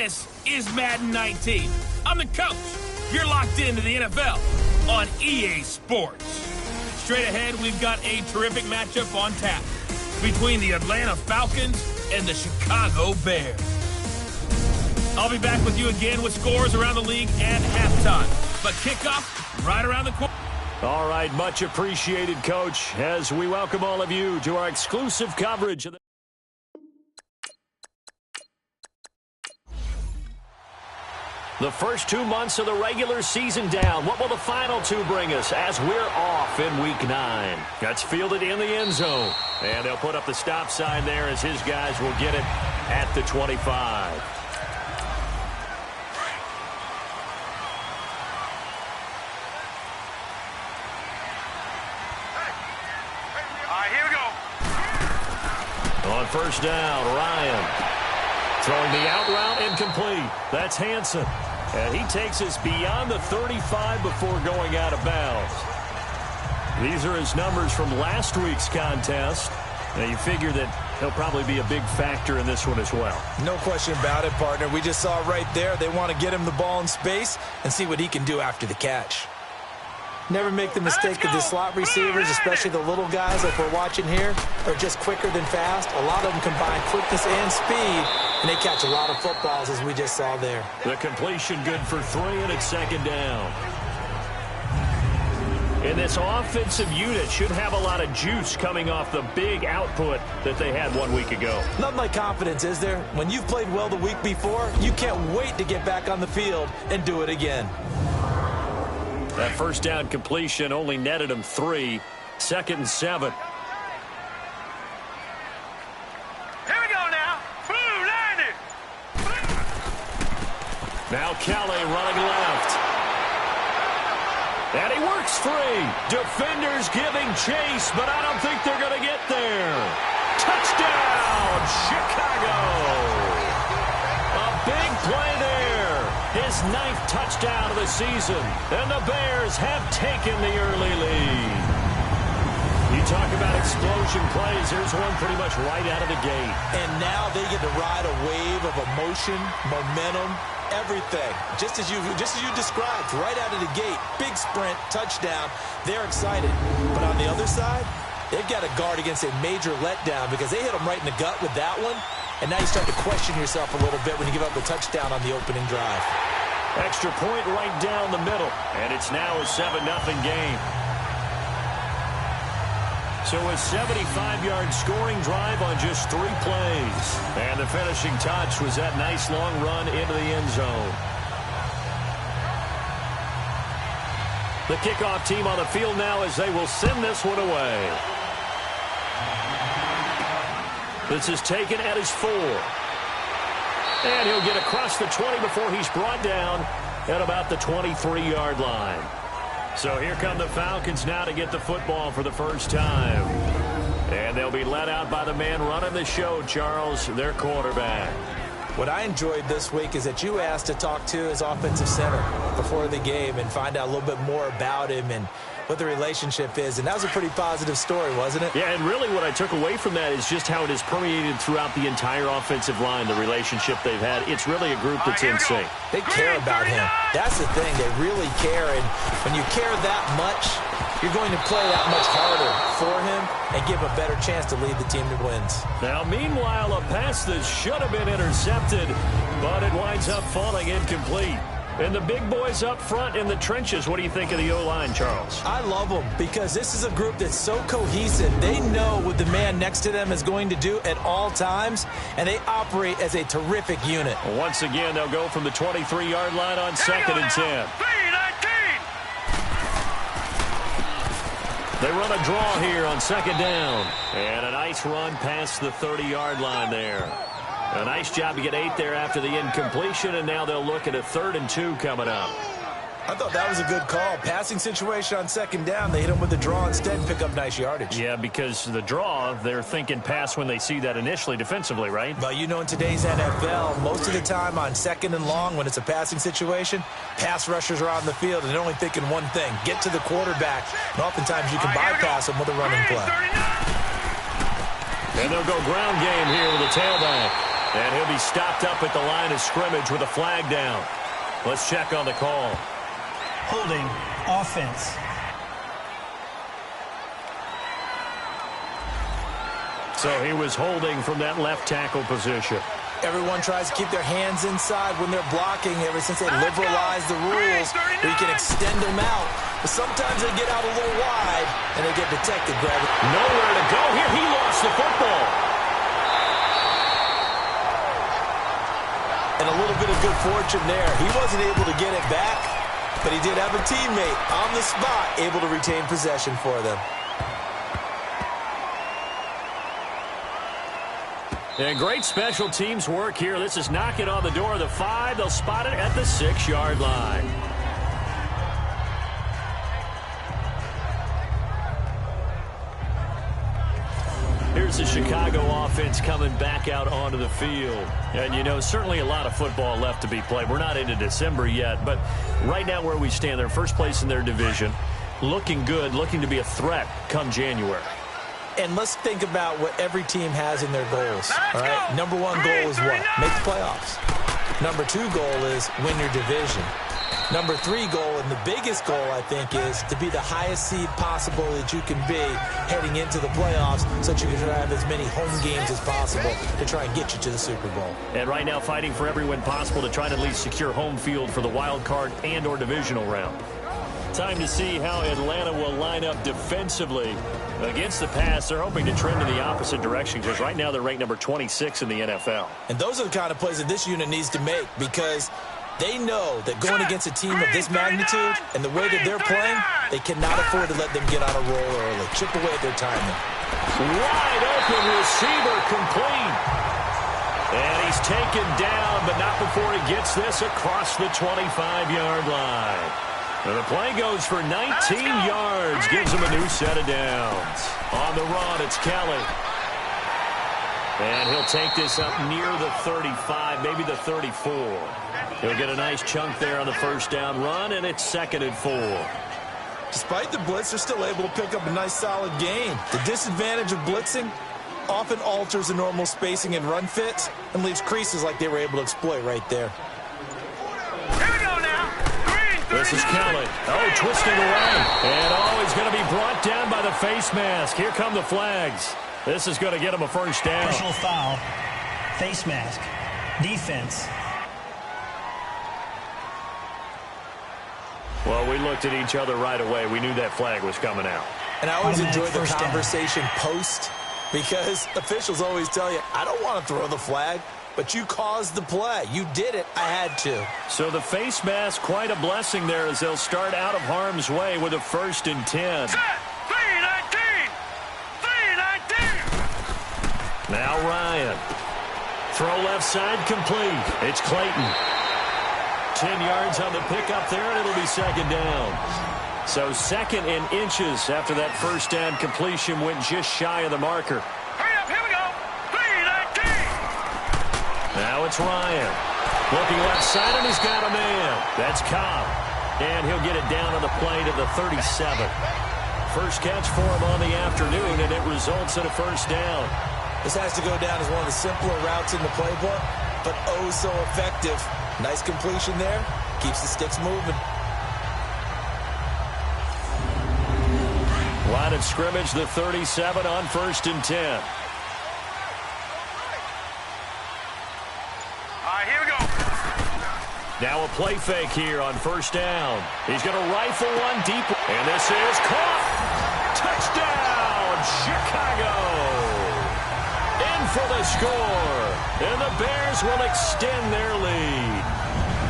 This is Madden 19. I'm the coach. You're locked into the NFL on EA Sports. Straight ahead, we've got a terrific matchup on tap between the Atlanta Falcons and the Chicago Bears. I'll be back with you again with scores around the league at halftime. But kickoff right around the corner. All right, much appreciated, Coach, as we welcome all of you to our exclusive coverage of the first 2 months of the regular season down. What will the final two bring us as we're off in Week 9? That's fielded in the end zone. And they'll put up the stop sign there as his guys will get it at the 25. On first down, Ryan throwing the out route incomplete. That's Hansen. And he takes us beyond the 35 before going out of bounds. These are his numbers from last week's contest. Now you figure that he'll probably be a big factor in this one as well. No question about it, partner. We just saw right there they want to get him the ball in space and see what he can do after the catch. Never make the mistake of the slot receivers, especially the little guys like we're watching here, are just quicker than fast. A lot of them combine quickness and speed, and they catch a lot of footballs, as we just saw there. The completion good for 3, and it's second down. And this offensive unit should have a lot of juice coming off the big output that they had 1 week ago. Nothing like confidence, is there? When you've played well the week before, you can't wait to get back on the field and do it again. That first down completion only netted him 3. Second and 7. Here we go now. Boom, landed. Now Kelly running left. And he works free. Defenders giving chase, but I don't think they're going to get there. Touchdown, Chicago. A big play there. His 9th touchdown of the season. And the Bears have taken the early lead. You talk about explosion plays. Here's one pretty much right out of the gate. And now they get to ride a wave of emotion, momentum, everything. Just as you described, right out of the gate. Big sprint, touchdown. They're excited. But on the other side, they've got to guard against a major letdown because they hit them right in the gut with that one. And now you start to question yourself a little bit when you give up the touchdown on the opening drive. Extra point right down the middle. And it's now a 7-0 game. So a 75-yard scoring drive on just 3 plays. And the finishing touch was that nice long run into the end zone. The kickoff team on the field now as they will send this one away. This is taken at his 4. And he'll get across the 20 before he's brought down at about the 23-yard line. So here come the Falcons now to get the football for the first time. And they'll be led out by the man running the show, Charles, their quarterback. What I enjoyed this week is that you asked to talk to his offensive center before the game and find out a little bit more about him and what the relationship is. And that was a pretty positive story, wasn't it? Yeah, and really what I took away from that is just how it has permeated throughout the entire offensive line, the relationship they've had. It's really a group that's in sync. They care about him. That's the thing. They really care. And when you care that much, you're going to play that much harder for him and give a better chance to lead the team to wins. Now, meanwhile, a pass that should have been intercepted, but it winds up falling incomplete. And the big boys up front in the trenches, what do you think of the O-line, Charles? I love them because this is a group that's so cohesive. They know what the man next to them is going to do at all times, and they operate as a terrific unit. Once again, they'll go from the 23-yard line on 2nd and 10. They run a draw here on 2nd down. And a nice run past the 30-yard line there. A nice job to get 8 there after the incompletion, and now they'll look at a 3rd and 2 coming up. I thought that was a good call. Passing situation on 2nd down. They hit him with the draw instead and pick up nice yardage. Yeah, because the draw, they're thinking pass when they see that initially defensively, right? Well, you know, in today's NFL, most of the time on 2nd and long when it's a passing situation, pass rushers are on the field and they're only thinking one thing, get to the quarterback. And oftentimes you can bypass them with a running play. And they'll go ground game here with a tailback. And he'll be stopped up at the line of scrimmage with a flag down. Let's check on the call. Holding offense. So he was holding from that left tackle position. Everyone tries to keep their hands inside when they're blocking ever since they liberalized the rules where you can extend them out. But sometimes they get out a little wide and they get detected, Greg. Nowhere to go here. He lost the football. And a little bit of good fortune there. He wasn't able to get it back, but he did have a teammate on the spot able to retain possession for them. And great special teams work here. This is knocking on the door of the 5. They'll spot it at the 6-yard line. Here's the Chicago offense coming back out onto the field. And, you know, certainly a lot of football left to be played. We're not into December yet, but right now where we stand, they're first place in their division, looking good, looking to be a threat come January. And let's think about what every team has in their goals. All right. Number 1 goal is what? Make the playoffs. Number 2 goal is win your division. Number 3 goal, and the biggest goal, I think, is to be the highest seed possible that you can be heading into the playoffs so that you can have as many home games as possible to try and get you to the Super Bowl. And right now fighting for every win possible to try to at least secure home field for the wild card and or divisional round. Time to see how Atlanta will line up defensively. Against the pass, they're hoping to trend in the opposite direction because right now they're ranked number 26 in the NFL. And those are the kind of plays that this unit needs to make because they know that going against a team of this magnitude and the way that they're playing, they cannot afford to let them get on a roll early. Chip away at their timing. Wide open receiver complete. And he's taken down, but not before he gets this across the 25-yard line. And the play goes for 19 yards, gives him a new set of downs. On the run, it's Kelly. And he'll take this up near the 35, maybe the 34. He'll get a nice chunk there on the first down run, and it's 2nd and 4. Despite the blitz, they're still able to pick up a nice solid gain. The disadvantage of blitzing often alters the normal spacing and run fits and leaves creases like they were able to exploit right there. This is Kelly. Oh, twisting away. And he's going to be brought down by the face mask. Here come the flags. This is going to get him a first down. Personal foul. Face mask. Defense. Well, we looked at each other right away. We knew that flag was coming out. And I always enjoy the conversation post because officials always tell you, I don't want to throw the flag. But you caused the play. You did it. I had to. So the face mask, quite a blessing there as they'll start out of harm's way with a 1st and 10. Set. 3-19. 3-19. Now Ryan. Throw left side complete. It's Clayton. 10 yards on the pickup there, and it'll be 2nd down. So 2nd and inches after that first down completion went just shy of the marker. Now it's Ryan. Looking left side, and he's got a man. That's Cobb. And he'll get it down on the play to the 37. First catch for him on the afternoon, and it results in a first down. This has to go down as one of the simpler routes in the playbook, but oh so effective. Nice completion there. Keeps the sticks moving. Line of scrimmage, the 37 on 1st and 10. Now a play fake here on 1st down. He's going to rifle one deep. And this is caught. Touchdown, Chicago. In for the score. And the Bears will extend their lead.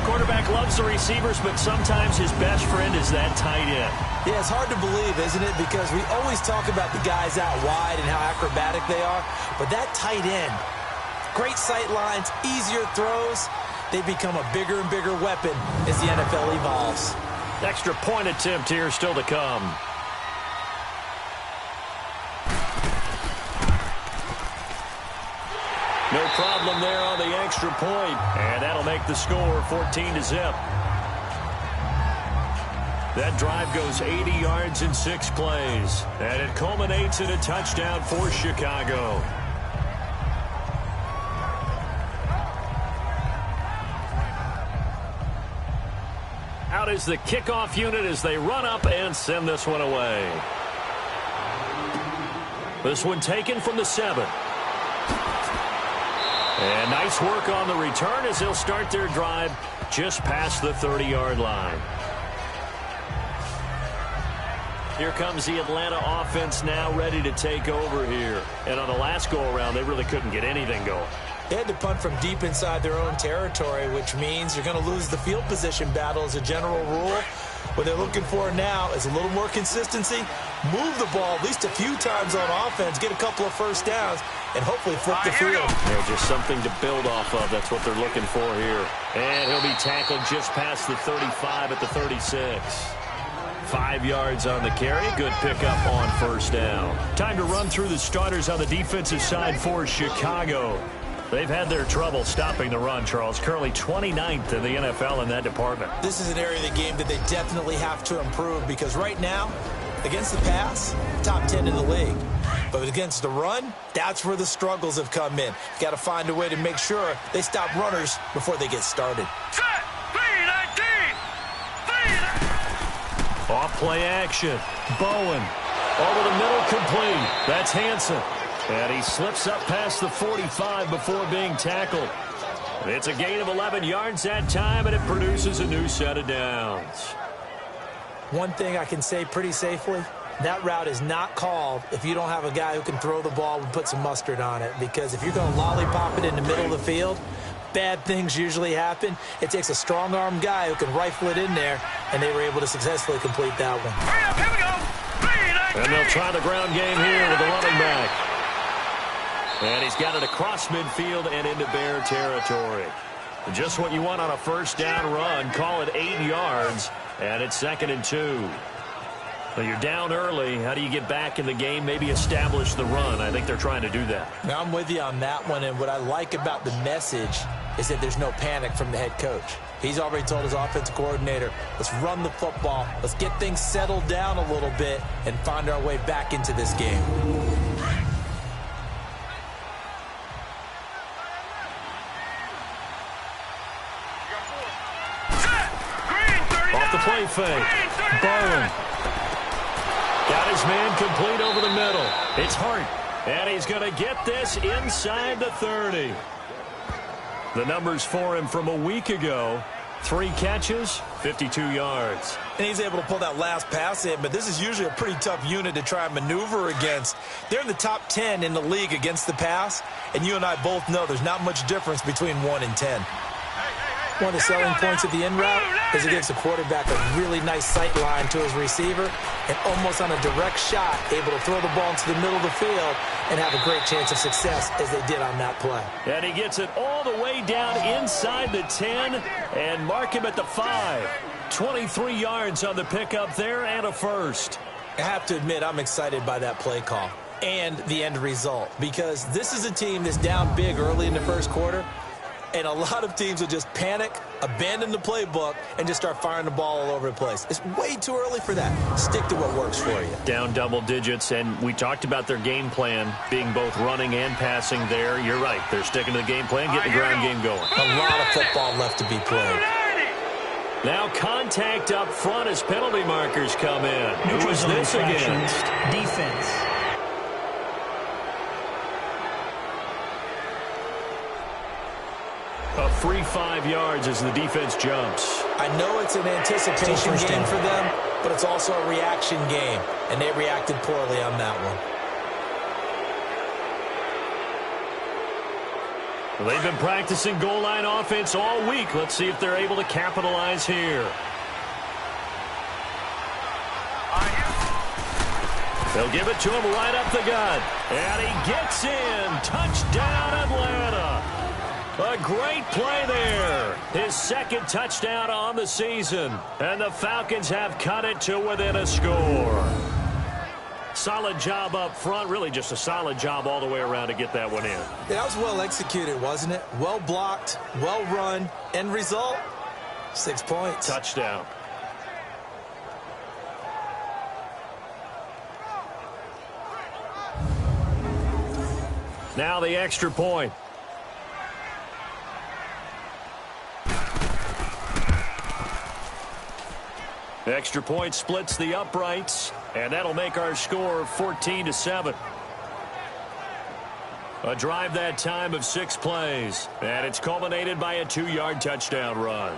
Quarterback loves the receivers, but sometimes his best friend is that tight end. Yeah, it's hard to believe, isn't it? Because we always talk about the guys out wide and how acrobatic they are. But that tight end, great sight lines, easier throws. They become a bigger and bigger weapon as the NFL evolves. Extra point attempt here still to come. No problem there on the extra point. And that'll make the score 14-0. That drive goes 80 yards in 6 plays. And it culminates in a touchdown for Chicago. is the kickoff unit as they run up and send this one away. This one taken from the 7. And nice work on the return as they'll start their drive just past the 30-yard line. Here comes the Atlanta offense now ready to take over here. And on the last go-around, they really couldn't get anything going. They had to punt from deep inside their own territory, which means you're going to lose the field position battle as a general rule. What they're looking for now is a little more consistency, move the ball at least a few times on offense, get a couple of first downs, and hopefully flip the field. Yeah, just something to build off of. That's what they're looking for here. And he'll be tackled just past the 35 at the 36. 5 yards on the carry. Good pickup on first down. Time to run through the starters on the defensive side for Chicago. They've had their trouble stopping the run, Charles. Currently 29th in the NFL in that department. This is an area of the game that they definitely have to improve because right now, against the pass, top 10 in the league. But against the run, that's where the struggles have come in. Got to find a way to make sure they stop runners before they get started. Off play action. Bowen. Over the middle, complete. That's Hansen. And he slips up past the 45 before being tackled. It's a gain of 11 yards that time, and it produces a new set of downs. One thing I can say pretty safely, that route is not called if you don't have a guy who can throw the ball and put some mustard on it. Because if you're going to lollipop it in the middle of the field, bad things usually happen. It takes a strong-arm guy who can rifle it in there, and they were able to successfully complete that one. Here we go. And they'll try the ground game here with the running back. And he's got it across midfield and into Bear territory. Just what you want on a first down run. Call it 8 yards, and it's 2nd and 2. Well, you're down early. How do you get back in the game? Maybe establish the run. I think they're trying to do that. Now, I'm with you on that one, and what I like about the message is that there's no panic from the head coach. He's already told his offensive coordinator, let's run the football, let's get things settled down a little bit and find our way back into this game. Off the play fake. Bowen. Got his man complete over the middle. It's Hart. And he's going to get this inside the 30. The numbers for him from a week ago. 3 catches, 52 yards. And he's able to pull that last pass in, but this is usually a pretty tough unit to try and maneuver against. They're in the top 10 in the league against the pass, and you and I both know there's not much difference between 1 and 10. One of the selling points of the in route is it gives the quarterback a really nice sight line to his receiver and almost on a direct shot able to throw the ball into the middle of the field and have a great chance of success as they did on that play. And he gets it all the way down inside the 10 and mark him at the 5. 23 yards on the pickup there and a first. I have to admit I'm excited by that play call and the end result because this is a team that's down big early in the first quarter. And a lot of teams will just panic, abandon the playbook, and just start firing the ball all over the place. It's way too early for that. Stick to what works for you. Down double digits, and we talked about their game plan being both running and passing there. You're right. They're sticking to the game plan, getting the ground game going. A lot of football left to be played. Now contact up front as penalty markers come in. Who is this against? Defense. A free 5 yards as the defense jumps. I know it's an anticipation game for them, but it's also a reaction game, and they reacted poorly on that one. Well, they've been practicing goal line offense all week. Let's see if they're able to capitalize here. They'll give it to him right up the gut. And he gets in. Touchdown, Atlanta. A great play there. His 2nd touchdown on the season. And the Falcons have cut it to within a score. Solid job up front. Really just a solid job all the way around to get that one in. That was well executed, wasn't it? Well blocked, well run. End result, 6 points. Touchdown. Now the extra point. Extra point splits the uprights, and that'll make our score 14-7. A drive that time of 6 plays, and it's culminated by a 2-yard touchdown run.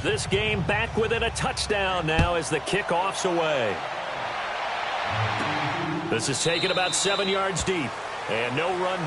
This game back within a touchdown now as the kickoff's away. This is taken about 7 yards deep, and no run.